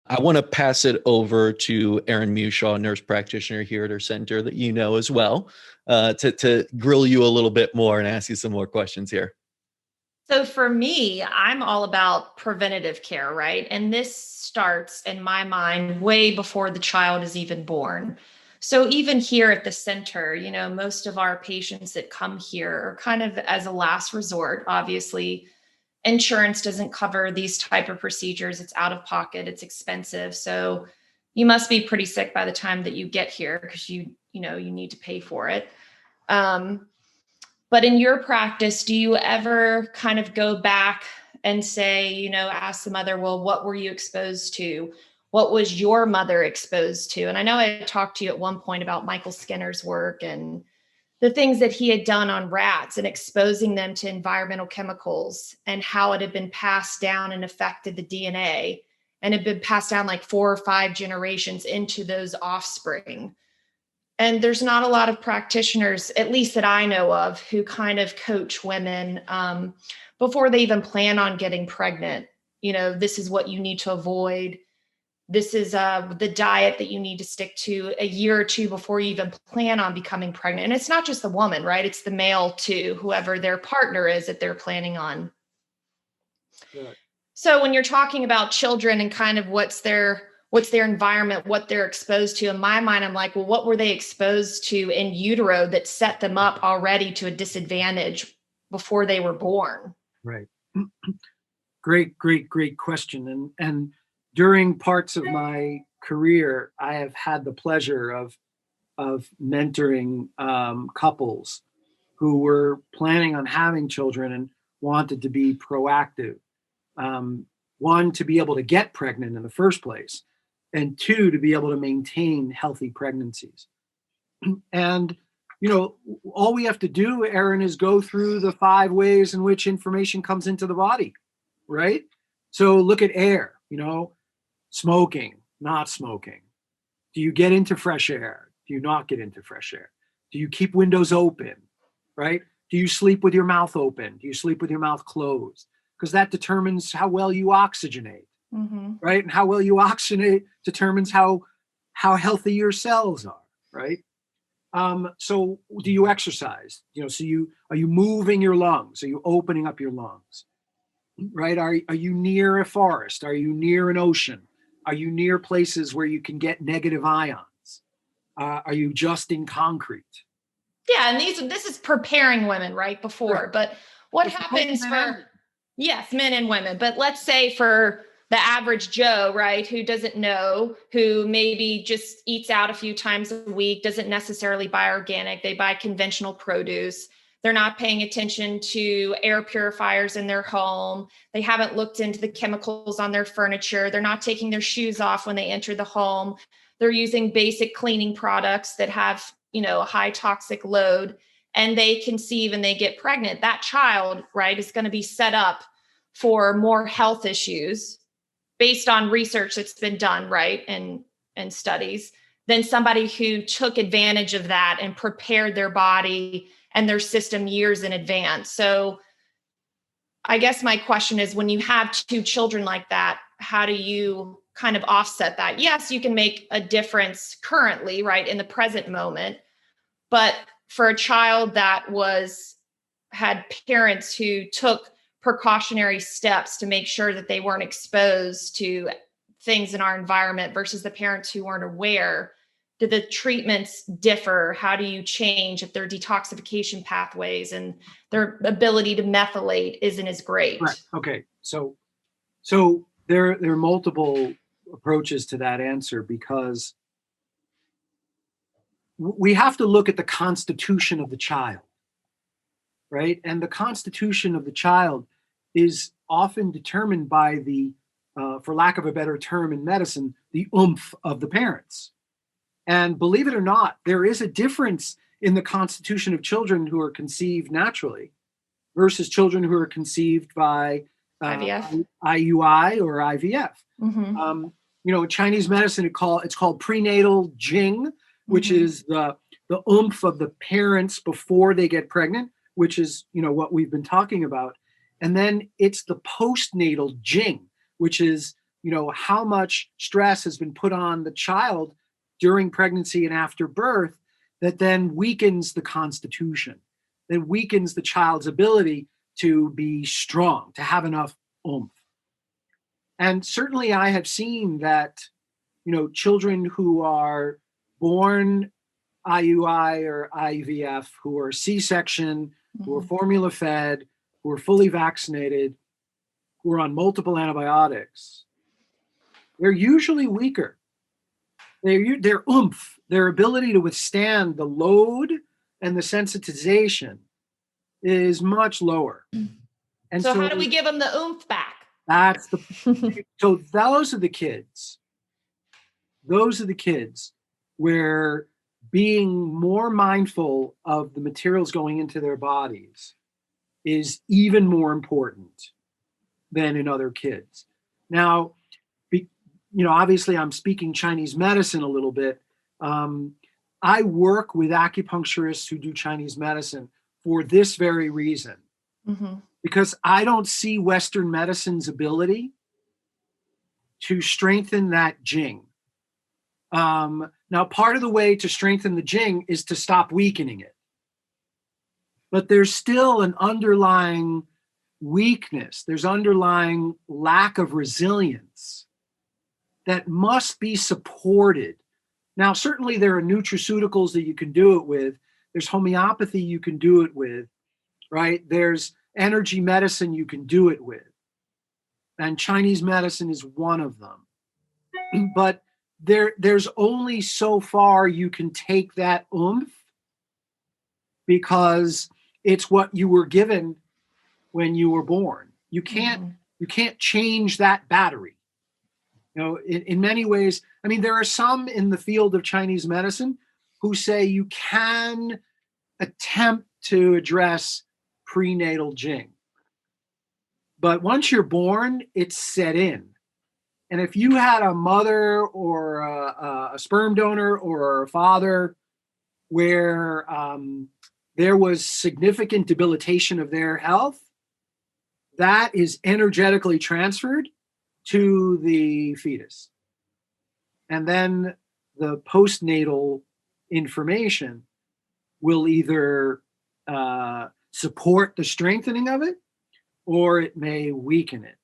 I want to pass it over to Erin Mushaw, nurse practitioner here at our center that you know as well, to grill you a little bit more and ask you some more questions here. So for me, I'm all about preventative care, right? And this starts in my mind way before the child is even born. So even here at the center, most of our patients that come here are kind of as a last resort. Obviously, insurance doesn't cover these type of procedures. It's out of pocket, it's expensive. So you must be pretty sick by the time that you get here because you need to pay for it. Um, but in your practice, do you ever kind of go back and say, ask the mother, well, what were you exposed to? What was your mother exposed to? And I know I talked to you at one point about Michael Skinner's work and the things that he had done on rats and exposing them to environmental chemicals and how it had been passed down and affected the DNA and had been passed down like 4 or 5 generations into those offspring. And there's not a lot of practitioners, at least that I know of, who kind of coach women before they even plan on getting pregnant. This is what you need to avoid. This is the diet that you need to stick to a year or two before you even plan on becoming pregnant. And it's not just the woman, right? It's the male too, whoever their partner is that they're planning on. Right. So when you're talking about children and kind of what's their environment, what they're exposed to, in my mind, I'm like, well, what were they exposed to in utero that set them up already to a disadvantage before they were born? Right. Great question. And during parts of my career, I have had the pleasure of mentoring couples who were planning on having children and wanted to be proactive. One, to be able to get pregnant in the first place, and 2, to be able to maintain healthy pregnancies. And, all we have to do, Erin, is go through the 5 ways in which information comes into the body, right? So look at air, smoking, not smoking. Do you get into fresh air? Do you not get into fresh air? Do you keep windows open, right? Do you sleep with your mouth open? Do you sleep with your mouth closed? Because that determines how well you oxygenate, right? And how well you oxygenate determines how healthy your cells are, right? So do you exercise? Are you moving your lungs? Are you opening up your lungs, right? Are you near a forest? Are you near an ocean? Are you near places where you can get negative ions? Are you just in concrete? Yeah, and this is preparing women right before. Right. But what happens for yes, men and women? But let's say for the average Joe, right, who doesn't know, who maybe just eats out a few times a week, doesn't necessarily buy organic, they buy conventional produce. They're not paying attention to air purifiers in their home. They haven't looked into the chemicals on their furniture. They're not taking their shoes off when they enter the home. They're using basic cleaning products that have, a high toxic load, and they conceive and they get pregnant. That child, right, is going to be set up for more health issues based on research that's been done, right, and studies, than somebody who took advantage of that and prepared their body and their system years in advance. So I guess my question is, when you have 2 children like that, how do you kind of offset that? Yes, you can make a difference currently, right, in the present moment. But for a child that had parents who took precautionary steps to make sure that they weren't exposed to things in our environment versus the parents who weren't aware, do the treatments differ? How do you change if their detoxification pathways and their ability to methylate isn't as great? Right. Okay. So there are multiple approaches to that answer, because we have to look at the constitution of the child, right? And the constitution of the child is often determined by the, for lack of a better term in medicine, the oomph of the parents. And believe it or not, there is a difference in the constitution of children who are conceived naturally versus children who are conceived by IVF. IUI or IVF. Mm-hmm. In Chinese medicine, it's called prenatal Jing, which is the oomph of the parents before they get pregnant, which is, what we've been talking about. And then it's the postnatal Jing, which is, how much stress has been put on the child during pregnancy and after birth that then weakens the constitution, that weakens the child's ability to be strong, to have enough oomph. And certainly I have seen that, children who are born IUI or IVF, who are C-section, who are formula fed, who are fully vaccinated, who are on multiple antibiotics, they're usually weaker. Their oomph, their ability to withstand the load and the sensitization is much lower. And so how do we give them the oomph back? That's so those are the kids. Those are the kids where being more mindful of the materials going into their bodies is even more important than in other kids. Now, obviously I'm speaking Chinese medicine a little bit. I work with acupuncturists who do Chinese medicine for this very reason, because I don't see Western medicine's ability to strengthen that Jing. Now, part of the way to strengthen the Jing is to stop weakening it. But there's still an underlying weakness. There's underlying lack of resilience that must be supported. Now, certainly there are nutraceuticals that you can do it with. There's homeopathy you can do it with, right? There's energy medicine you can do it with. And Chinese medicine is one of them. But there's only so far you can take that oomph, because it's what you were given when you were born. You can't change that battery. In many ways, I mean, there are some in the field of Chinese medicine who say you can attempt to address prenatal Jing. But once you're born, it's set in. And if you had a mother or a sperm donor or a father where there was significant debilitation of their health, that is energetically transferred to the fetus. And then the postnatal information will either support the strengthening of it, or it may weaken it.